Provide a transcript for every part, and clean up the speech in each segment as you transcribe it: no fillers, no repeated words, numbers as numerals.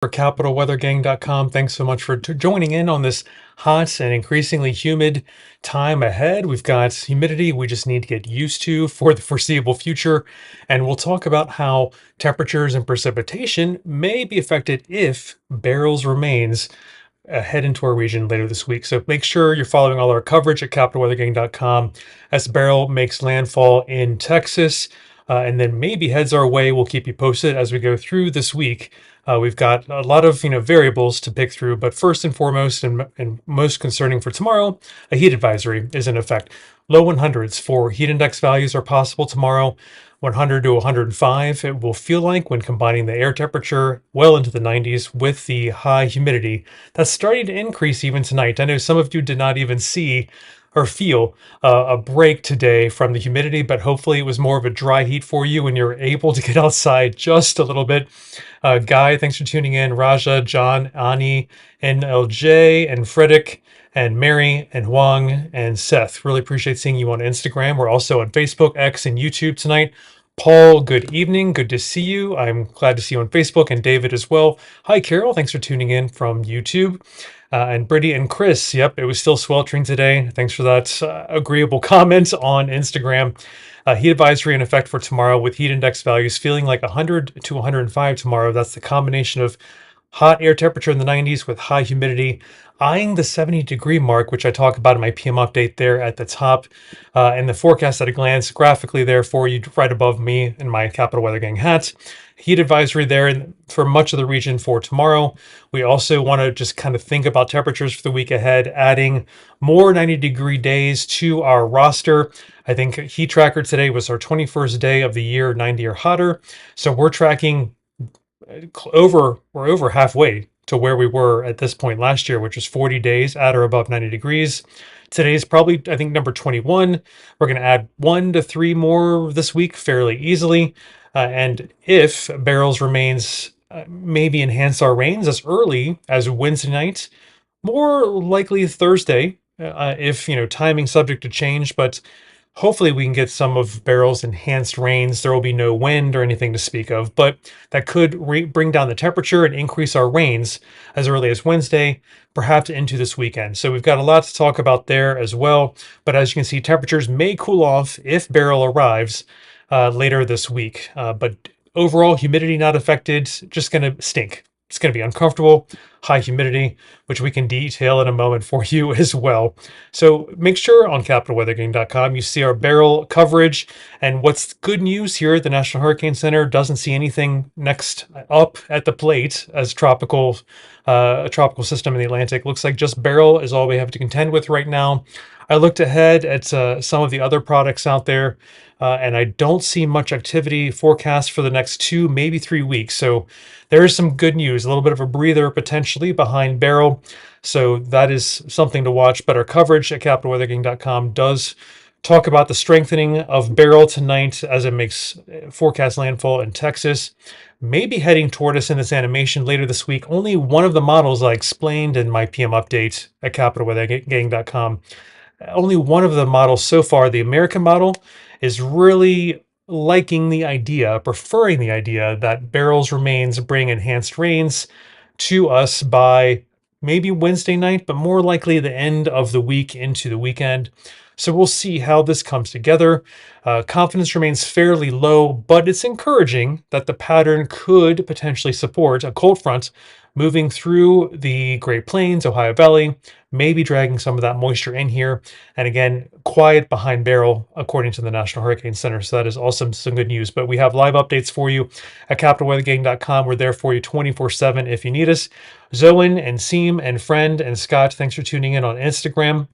for capitalweathergang.com. Thanks so much for joining in on this hot and increasingly humid time ahead. We've got humidity we just need to get used to for the foreseeable future. And we'll talk about how temperatures and precipitation may be affected if barrels remains head into our region later this week. So make sure you're following all our coverage at capitalweathergang.com as the barrel makes landfall in Texas. And then maybe heads our way. We'll keep you posted as we go through this week. We've got a lot of variables to pick through, but first and foremost, and most concerning for tomorrow, a heat advisory is in effect. Low 100s for heat index values are possible tomorrow. 100 to 105 it will feel like when combining the air temperature well into the 90s with the high humidity that's starting to increase even tonight. I know some of you did not even see or feel a break today from the humidity, but hopefully it was more of a dry heat for you and you're able to get outside just a little bit. Guy, thanks for tuning in. Raja, John, Ani, NLJ, and Frederick, and Mary, and Huang, and Seth. Really appreciate seeing you on Instagram. We're also on Facebook, X, and YouTube tonight. Paul, good evening. Good to see you. I'm glad to see you on Facebook, and David as well. Hi, Carol. Thanks for tuning in from YouTube. And Brittany and Chris, yep, it was still sweltering today. Thanks for that agreeable comment on Instagram. Heat advisory in effect for tomorrow with heat index values feeling like 100 to 105 tomorrow. That's the combination of hot air temperature in the 90s with high humidity, eyeing the 70-degree mark, which I talk about in my PM update there at the top. And the forecast at a glance graphically there for you right above me in my Capital Weather Gang hat. Heat advisory there for much of the region for tomorrow. We also want to just kind of think about temperatures for the week ahead, adding more 90-degree days to our roster. I think Heat Tracker today was our 21st day of the year, 90 or hotter. So we're tracking we're over halfway to where we were at this point last year, which was 40 days at or above 90 degrees. Today's probably, I think, number 21. We're going to add 1 to 3 more this week fairly easily. And if barrels remains, maybe enhance our rains as early as Wednesday night, more likely Thursday, if timing subject to change, but hopefully we can get some of barrels enhanced rains. There will be no wind or anything to speak of, but that could bring down the temperature and increase our rains as early as Wednesday, perhaps into this weekend. So we've got a lot to talk about there as well. But as you can see, temperatures may cool off if barrel arrives later this week. But overall, humidity not affected, just going to stink. It's going to be uncomfortable, high humidity, which we can detail in a moment for you as well. So make sure on capitalweathergame.com you see our barrel coverage. And what's good news here, the National Hurricane Center doesn't see anything next up at the plate as a tropical system in the Atlantic. Looks like just barrel is all we have to contend with right now. I looked ahead at some of the other products out there, and I don't see much activity forecast for the next 2, maybe 3 weeks. So there is some good news, a little bit of a breather potentially behind barrel. So that is something to watch. But our coverage at capitalweathergang.com does talk about the strengthening of barrel tonight as it makes forecast landfall in Texas. Maybe heading toward us in this animation later this week. Only one of the models I explained in my PM update at capitalweathergang.com. Only one of the models so far, the American model, is really liking the idea, preferring the idea that barrels remains bring enhanced rains to us by maybe Wednesday night, but more likely the end of the week into the weekend. So we'll see how this comes together. Confidence remains fairly low, but it's encouraging that the pattern could potentially support a cold front moving through the Great Plains, Ohio Valley, maybe dragging some of that moisture in here. And again, quiet behind barrel, according to the National Hurricane Center. So that is awesome, some good news. But we have live updates for you at capitalweathergang.com. We're there for you 24/7 if you need us. Zoen and Seam and Friend and Scott, thanks for tuning in on Instagram.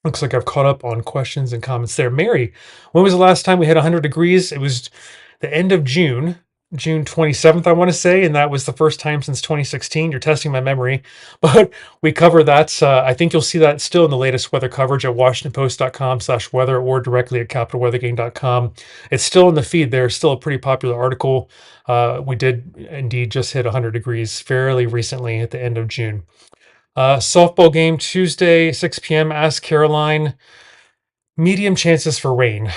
Looks like I've caught up on questions and comments there. Mary, when was the last time we had 100 degrees? It was the end of June, June 27th, I want to say, and that was the first time since 2016. You're testing my memory, but we cover that. I think you'll see that still in the latest weather coverage at washingtonpost.com/weather or directly at capitalweathergang.com. It's still in the feed there, still a pretty popular article. We did indeed just hit 100 degrees fairly recently at the end of June. Softball game Tuesday, 6 p.m. Ask Caroline. Medium chances for rain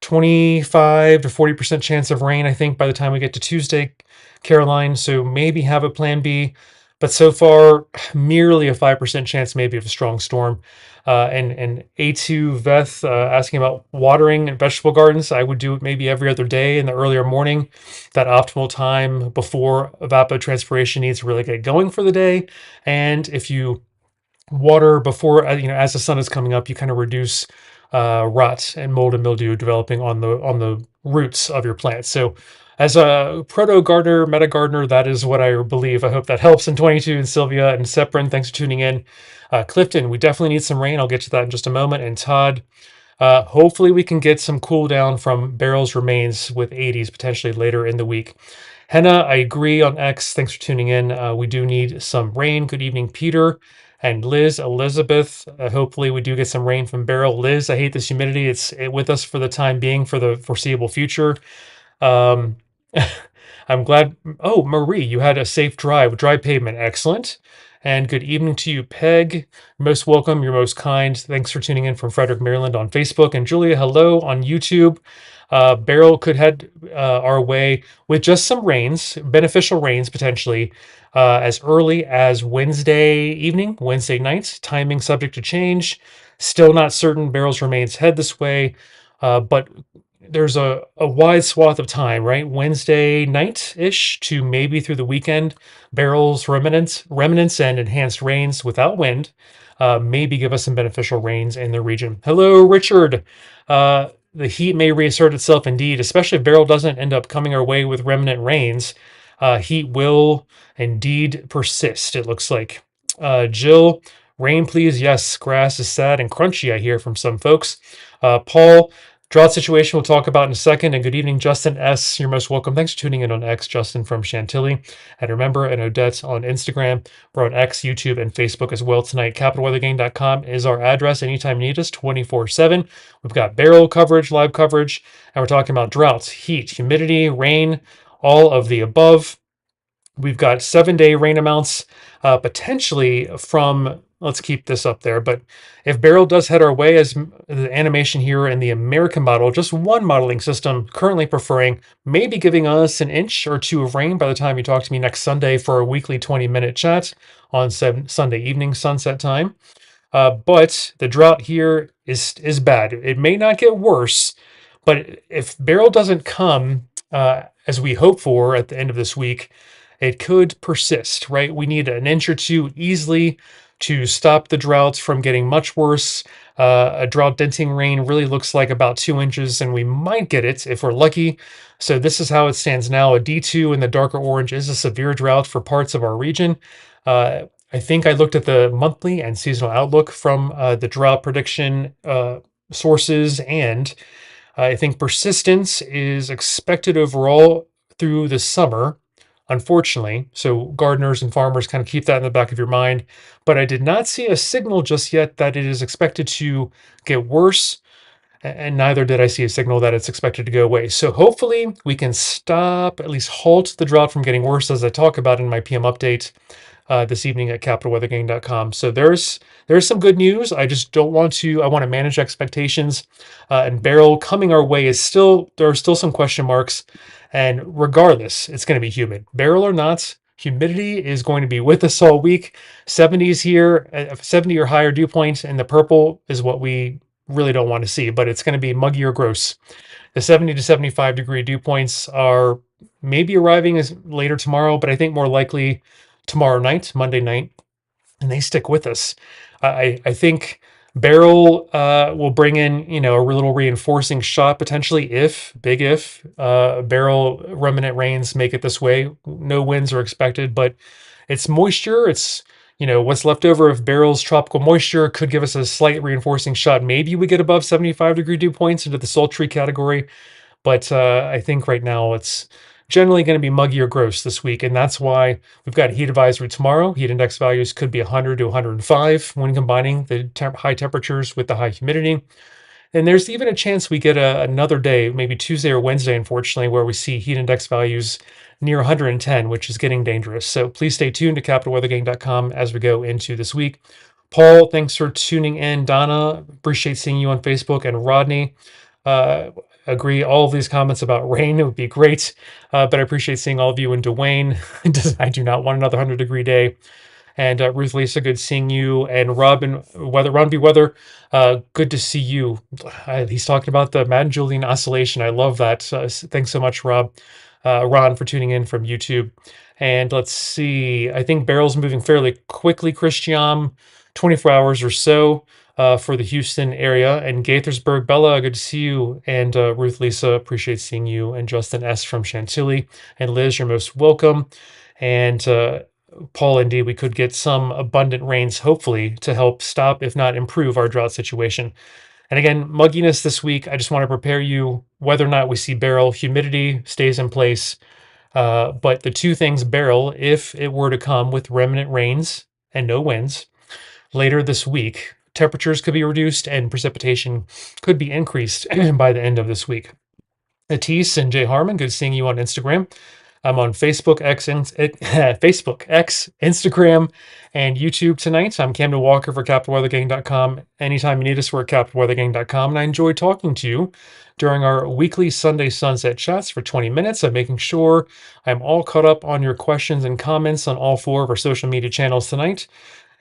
25 to 40% chance of rain, I think, by the time we get to Tuesday, Caroline. So maybe have a plan B. But so far, merely a 5% chance maybe of a strong storm. And A2 Veth asking about watering and vegetable gardens. I would do it maybe every other day in the earlier morning, that optimal time before evapotranspiration needs to really get going for the day. And if you water before, as the sun is coming up, you kind of reduce rot and mold and mildew developing on the roots of your plants. So as a proto gardener, meta gardener, that is what I believe. I hope that helps in 22. And Sylvia and Seprin, thanks for tuning in. Clifton, we definitely need some rain. I'll get to that in just a moment. And Todd, hopefully we can get some cool down from Barrel's remains with 80s potentially later in the week. Henna, I agree on X. Thanks for tuning in. We do need some rain. Good evening, Peter and Liz, Elizabeth. Hopefully we do get some rain from Barrel. Liz, I hate this humidity. It's with us for the time being for the foreseeable future. Um, I'm glad. Oh, Marie, you had a safe drive, dry pavement. Excellent. And good evening to you, Peg. You're most welcome. You're most kind. Thanks for tuning in from Frederick, Maryland on Facebook. And Julia, hello on YouTube. Beryl could head our way with just some rains, beneficial rains potentially, as early as Wednesday evening, Wednesday night. Timing subject to change. Still not certain. Beryl's remains head this way, but there's a wide swath of time, right? Wednesday night-ish to maybe through the weekend. Beryl's remnants and enhanced rains without wind maybe give us some beneficial rains in the region. Hello, Richard. The heat may reassert itself indeed, especially if Beryl doesn't end up coming our way with remnant rains. Heat will indeed persist, it looks like. Jill, rain please. Yes, grass is sad and crunchy, I hear from some folks. Paul, drought situation we'll talk about in a second. And good evening, Justin S. You're most welcome. Thanks for tuning in on X, Justin from Chantilly. And remember, and Odette on Instagram. We're on X, YouTube, and Facebook as well tonight. CapitalWeatherGang.com is our address. Anytime you need us, 24/7. We've got barrel coverage, live coverage, and we're talking about droughts, heat, humidity, rain, all of the above. We've got 7-day rain amounts, potentially from, let's keep this up there, but if Beryl does head our way, as the animation here in the American model, just one modeling system currently preferring, maybe giving us an inch or two of rain by the time you talk to me next Sunday for a weekly 20-minute chat on Sunday evening, sunset time. But the drought here is bad. It may not get worse, but if Beryl doesn't come as we hope for at the end of this week, it could persist, right? We need an inch or two easily to stop the droughts from getting much worse. A drought denting rain really looks like about 2 inches, and we might get it if we're lucky. So this is how it stands now. A D2 in the darker orange is a severe drought for parts of our region. I think I looked at the monthly and seasonal outlook from the drought prediction sources, and I think persistence is expected overall through the summer, unfortunately. So gardeners and farmers kind of keep that in the back of your mind. But I did not see a signal just yet that it is expected to get worse, and neither did I see a signal that it's expected to go away. So hopefully we can stop, at least halt the drought from getting worse, as I talk about in my PM update this evening at capitalweathergang.com. So there's some good news. I just don't want to. I want to manage expectations. And Beryl coming our way there are still some question marks. And regardless, it's going to be humid. Beryl or not, humidity is going to be with us all week. 70s here, 70 or higher dew point, and the purple is what we really don't want to see. But it's going to be muggy or gross. The 70 to 75 degree dew points are maybe arriving as later tomorrow, but I think more likely tomorrow night, Monday night, and they stick with us. I think Beryl will bring in, a little reinforcing shot potentially if Beryl remnant rains make it this way. No winds are expected, but it's moisture. It's what's left over of Beryl's tropical moisture could give us a slight reinforcing shot. Maybe we get above 75 degree dew points into the sultry category, but I think right now it's generally going to be muggy or gross this week, and that's why we've got a heat advisory tomorrow. Heat index values could be 100 to 105 when combining the high temperatures with the high humidity. And there's even a chance we get another day, maybe Tuesday or Wednesday, unfortunately, where we see heat index values near 110, which is getting dangerous. So please stay tuned to capitalweathergang.com as we go into this week. Paul, thanks for tuning in. Donna, appreciate seeing you on Facebook. And Rodney, agree. All of these comments about rain, it would be great. But I appreciate seeing all of you. And Dwayne, I do not want another 100-degree day. And Ruth Lisa, good seeing you. And Ron B. Weather, good to see you. He's talking about the Madden Julian oscillation. I love that. Thanks so much, Ron, for tuning in from YouTube. And let's see. I think barrel's moving fairly quickly, Christian, 24 hours or so for the Houston area. And Gaithersburg, Bella, good to see you. And Ruth Lisa, appreciate seeing you. And Justin S. from Chantilly. And Liz, you're most welcome. And Paul, indeed, we could get some abundant rains, hopefully, to help stop, if not improve, our drought situation. And again, mugginess this week. I just want to prepare you whether or not we see barrel. Humidity stays in place. But the two things barrel, if it were to come with remnant rains and no winds later this week, temperatures could be reduced and precipitation could be increased by the end of this week. Atis and Jay Harmon, good seeing you on Instagram. I'm on Facebook, Instagram, and YouTube tonight. I'm Camden Walker for CapitalWeatherGang.com. Anytime you need us, we're at CapitalWeatherGang.com, and I enjoy talking to you during our weekly Sunday sunset chats for 20 minutes. I'm making sure I'm all caught up on your questions and comments on all four of our social media channels tonight.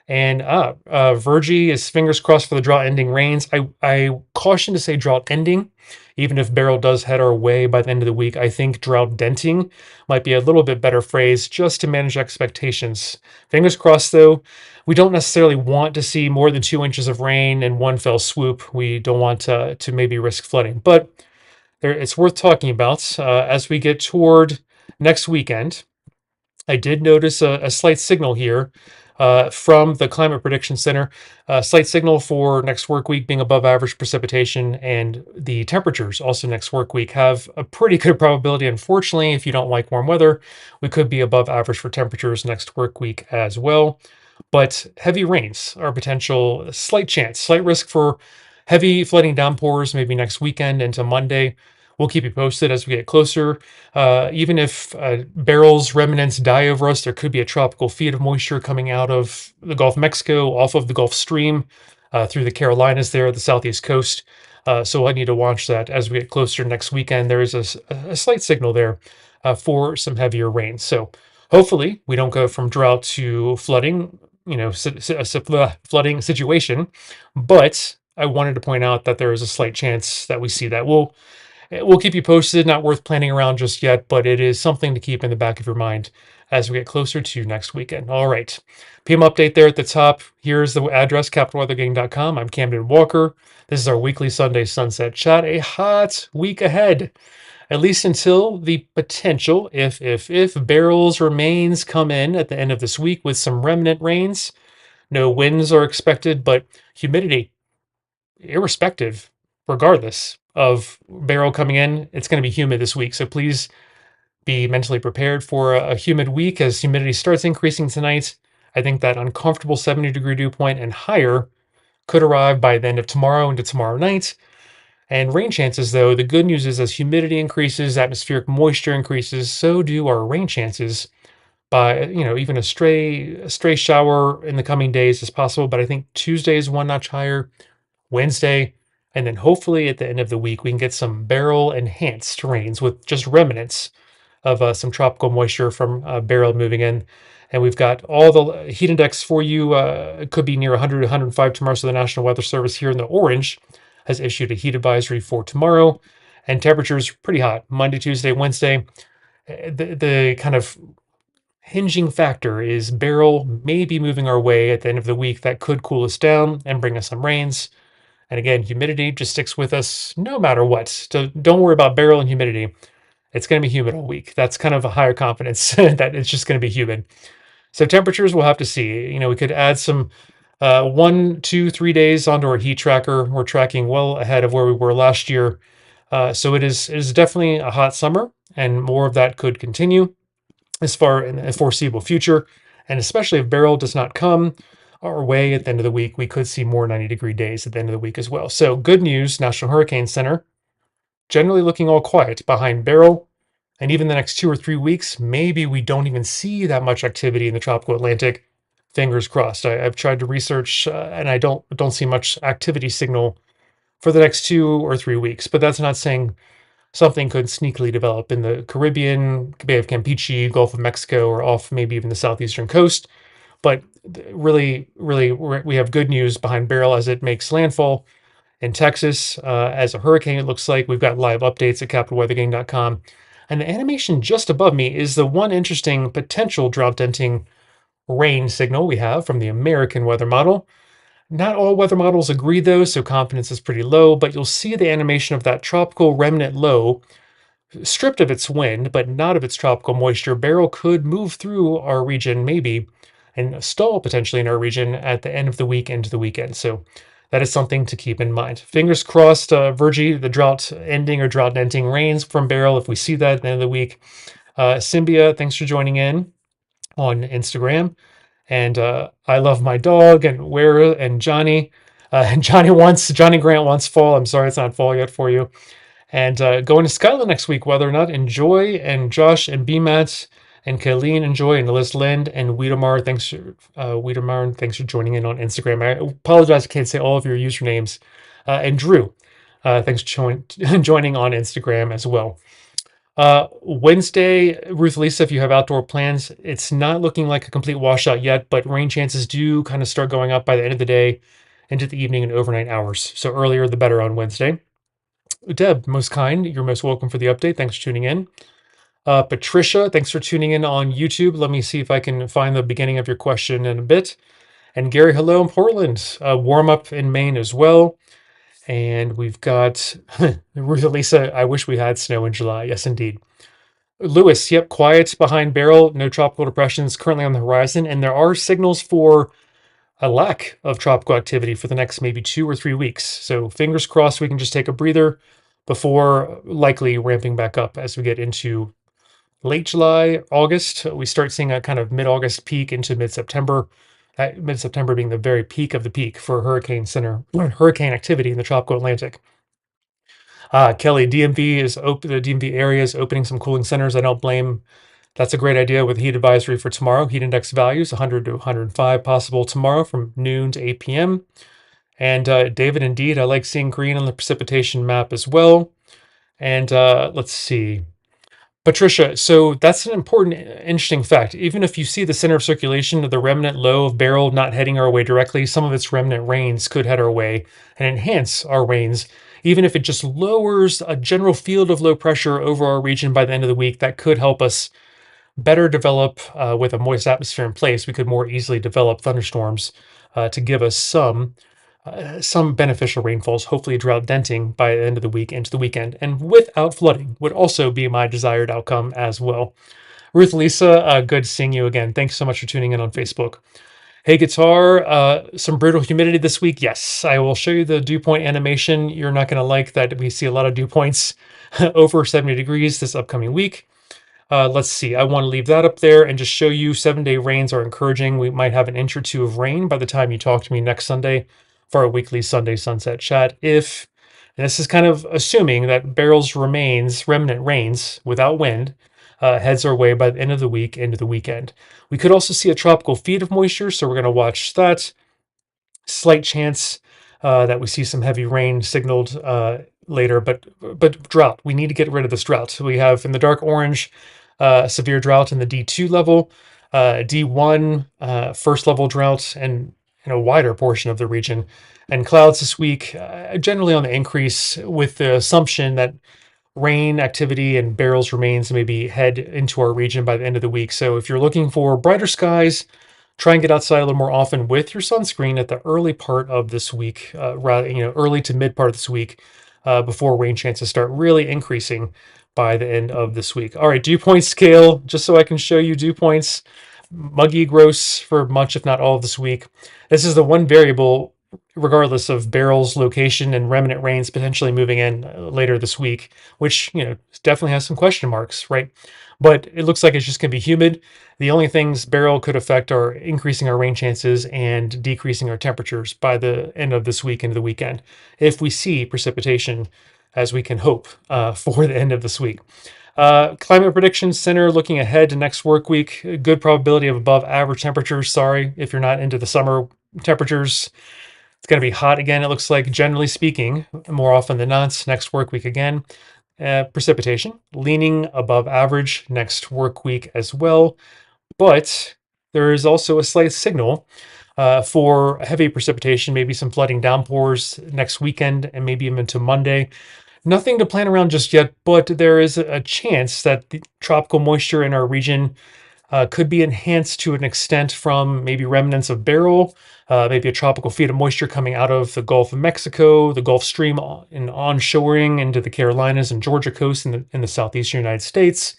And Virgie is fingers crossed for the drought ending rains. I caution to say drought ending, even if barrel does head our way by the end of the week. I think drought denting might be a little bit better phrase just to manage expectations. Fingers crossed, though. We don't necessarily want to see more than 2 inches of rain in one fell swoop. We don't want to maybe risk flooding, but it's worth talking about as we get toward next weekend. I did notice a slight signal here from the Climate Prediction Center, a slight signal for next work week being above average precipitation, and the temperatures also next work week have a pretty good probability. Unfortunately, if you don't like warm weather, we could be above average for temperatures next work week as well. But heavy rains are a potential, slight chance, slight risk for heavy flooding downpours maybe next weekend into Monday. We'll keep you posted as we get closer. Even if barrels remnants die over us, there could be a tropical feed of moisture coming out of the Gulf of Mexico, off of the Gulf Stream, through the Carolinas there, the southeast coast. So I need to watch that as we get closer next weekend. There is a slight signal there for some heavier rain. So hopefully we don't go from drought to flooding, flooding situation. But I wanted to point out that there is a slight chance that we see that. We'll keep you posted. Not worth planning around just yet, but it is something to keep in the back of your mind as we get closer to next weekend. All right. PM update there at the top. Here's the address, capitalweathergang.com. I'm Camden Walker. This is our weekly Sunday sunset chat. A hot week ahead, at least until the potential, if barrels remains come in at the end of this week with some remnant rains. No winds are expected, but humidity, irrespective, regardless of barrel coming in, it's going to be humid this week. So please be mentally prepared for a humid week as humidity starts increasing tonight. I think that uncomfortable 70-degree dew point and higher could arrive by the end of tomorrow into tomorrow night. And rain chances, though, the good news is as humidity increases, atmospheric moisture increases, so do our rain chances. By even a stray shower in the coming days is possible, but I think Tuesday is one notch higher, Wednesday, and then hopefully at the end of the week we can get some barrel enhanced rains with just remnants of some tropical moisture from barrel moving in. And we've got all the heat index for you. It could be near 100 to 105 tomorrow. So the National Weather Service here in the orange has issued a heat advisory for tomorrow. And temperatures pretty hot Monday, Tuesday, Wednesday. The kind of hinging factor is barrel may be moving our way at the end of the week. That could cool us down and bring us some rains. And again, humidity just sticks with us no matter what. So don't worry about barrel and humidity. It's going to be humid all week. That's kind of a higher confidence that it's just going to be humid. So temperatures, we'll have to see. We could add some 1, 2, 3 days onto our heat tracker. We're tracking well ahead of where we were last year. So it is definitely a hot summer, and more of that could continue as far in the foreseeable future. And especially if barrel does not come our way at the end of the week, we could see more 90-degree days at the end of the week as well. So good news, National Hurricane Center, generally looking all quiet behind barrel. And even the next 2 or 3 weeks, maybe we don't even see that much activity in the tropical Atlantic. Fingers crossed. I've tried to research, and I don't see much activity signal for the next 2 or 3 weeks. But that's not saying something could sneakily develop in the Caribbean, Bay of Campeche, Gulf of Mexico, or off maybe even the southeastern coast. But really, really, we have good news behind Beryl as it makes landfall in Texas as a hurricane. It looks like we've got live updates at capitalweathergang.com. And the animation just above me is the one interesting potential drought denting rain signal we have from the American weather model. Not all weather models agree though, so confidence is pretty low, but you'll see the animation of that tropical remnant low stripped of its wind, but not of its tropical moisture. Beryl could move through our region maybe and stall potentially in our region at the end of the week into the weekend. So that is something to keep in mind. Fingers crossed, Virgie, the drought ending or drought ending rains from Beryl if we see that at the end of the week. Symbia, thanks for joining in on Instagram. And I love my dog and Wera and Johnny. And Johnny Grant wants fall. I'm sorry it's not fall yet for you. And going to Scotland next week, whether or not enjoy, and Josh and BMAT and Kayleen enjoy, and Liz Lind and Wiedemar, thanks for joining in on Instagram. I apologize, I can't say all of your usernames. And Drew, thanks for joining on Instagram as well. Wednesday, Ruth Lisa, if you have outdoor plans, it's not looking like a complete washout yet, but rain chances do kind of start going up by the end of the day into the evening and overnight hours. So earlier the better on Wednesday. Deb, most kind, you're most welcome for the update. Thanks for tuning in. Patricia, thanks for tuning in on YouTube. Let me see if I can find the beginning of your question in a bit. And Gary, hello in Portland. Warm up in Maine as well. And we've got Ruth Lisa, I wish we had snow in July. Yes, indeed. Lewis, yep, quiet behind Beryl. No tropical depressions currently on the horizon. And there are signals for a lack of tropical activity for the next maybe 2 or 3 weeks. So fingers crossed we can just take a breather before likely ramping back up as we get into late July, August. We start seeing a kind of mid-August peak into mid-September. Mid-September being the very peak of the peak for hurricane activity in the tropical Atlantic. Kelly, DMV is open. The DMV area is opening some cooling centers. I don't blame. That's a great idea with heat advisory for tomorrow. Heat index values 100 to 105 possible tomorrow from noon to 8 p.m. And David, indeed, I like seeing green on the precipitation map as well. And let's see. Patricia, so that's an important, interesting fact. Even if you see the center of circulation of the remnant low of Beryl not heading our way directly, some of its remnant rains could head our way and enhance our rains. Even if it just lowers a general field of low pressure over our region by the end of the week, that could help us better develop with a moist atmosphere in place. We could more easily develop thunderstorms to give us some beneficial rainfalls, hopefully drought denting by the end of the week into the weekend, and without flooding would also be my desired outcome as well. Ruth Lisa, good seeing you again. Thanks so much for tuning in on Facebook. Hey Guitar, some brutal humidity this week. Yes, I will show you the dew point animation. You're not going to like that we see a lot of dew points over 70 degrees this upcoming week. Let's see, I want to leave that up there and just show you 7-day rains are encouraging. We might have an inch or two of rain by the time you talk to me next Sunday for our weekly Sunday sunset chat. And this is kind of assuming that Beryl's remnant rains without wind, heads our way by the end of the week into the weekend. We could also see a tropical feed of moisture, so we're going to watch that. Slight chance that we see some heavy rain signaled later, but drought. We need to get rid of this drought. So we have in the dark orange severe drought in the D2 level, D1 first level drought, and in a wider portion of the region. And clouds this week, generally on the increase, with the assumption that rain activity and Beryl's remains maybe head into our region by the end of the week. So if you're looking for brighter skies, try and get outside a little more often with your sunscreen at the early part of this week, early to mid part of this week, before rain chances start really increasing by the end of this week. All right, dew point scale, just so I can show you dew points. Muggy, gross for much, if not all of this week. This is the one variable, regardless of Beryl's location and remnant rains potentially moving in later this week, which, definitely has some question marks, right? But it looks like it's just going to be humid. The only things Beryl could affect are increasing our rain chances and decreasing our temperatures by the end of this week into the weekend, if we see precipitation, as we can hope for the end of this week. Climate Prediction Center looking ahead to next work week. Good probability of above average temperatures. Sorry if you're not into the summer temperatures. It's going to be hot again, it looks like, generally speaking, more often than not. Next work week again. precipitation, leaning above average next work week as well. But there is also a slight signal for heavy precipitation, maybe some flooding downpours next weekend and maybe even to Monday. Nothing to plan around just yet, but there is a chance that the tropical moisture in our region could be enhanced to an extent from maybe remnants of Beryl, maybe a tropical feed of moisture coming out of the Gulf of Mexico, the Gulf Stream, and onshoring into the Carolinas and Georgia coast in the southeastern United States.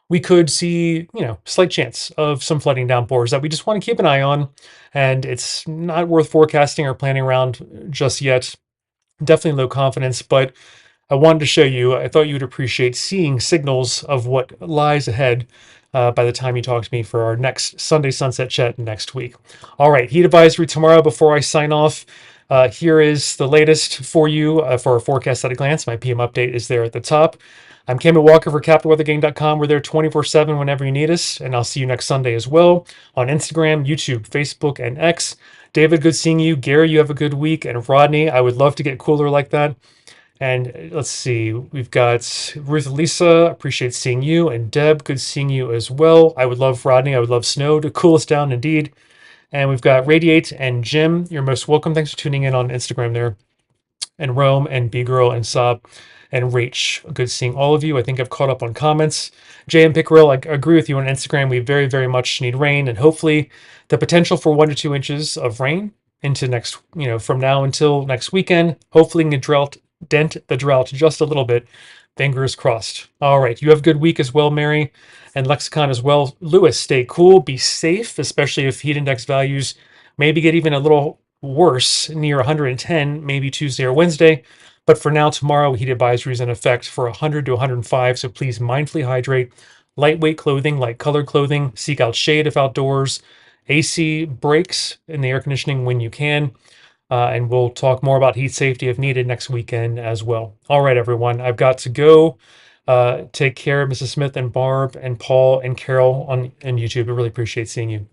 We could see, slight chance of some flooding downpours that we just want to keep an eye on. And it's not worth forecasting or planning around just yet. Definitely low confidence, but I wanted to show you. I thought you would appreciate seeing signals of what lies ahead by the time you talk to me for our next Sunday Sunset Chat next week. All right, heat advisory tomorrow before I sign off. Here is the latest for you for our forecast at a glance. My PM update is there at the top. I'm Cameron Walker for CapitalWeatherGang.com. We're there 24/7 whenever you need us, and I'll see you next Sunday as well on Instagram, YouTube, Facebook, and X. David, good seeing you. Gary, you have a good week. And Rodney, I would love to get cooler like that. And let's see, we've got Ruth Lisa, appreciate seeing you. And Deb, good seeing you as well. I would love Rodney, I would love snow to cool us down indeed. And we've got Radiate and Jim, you're most welcome. Thanks for tuning in on Instagram there. And Rome and B Girl and Sob and Rach. Good seeing all of you. I think I've caught up on comments. JM Pickerel, I agree with you on Instagram. We very, very much need rain, and hopefully the potential for 1 to 2 inches of rain into next, from now until next weekend. Hopefully dent the drought just a little bit. Fingers crossed. All right. You have a good week as well, Mary, and Lexicon as well. Lewis, stay cool, be safe, especially if heat index values maybe get even a little worse near 110, maybe Tuesday or Wednesday. But for now, tomorrow, heat advisory is in effect for 100 to 105. So please mindfully hydrate, lightweight clothing, light colored clothing, seek out shade if outdoors, AC breaks in the air conditioning when you can. And we'll talk more about heat safety if needed next weekend as well. All right, everyone, I've got to go. Take care, Mrs. Smith and Barb and Paul and Carol on YouTube. I really appreciate seeing you. Bye.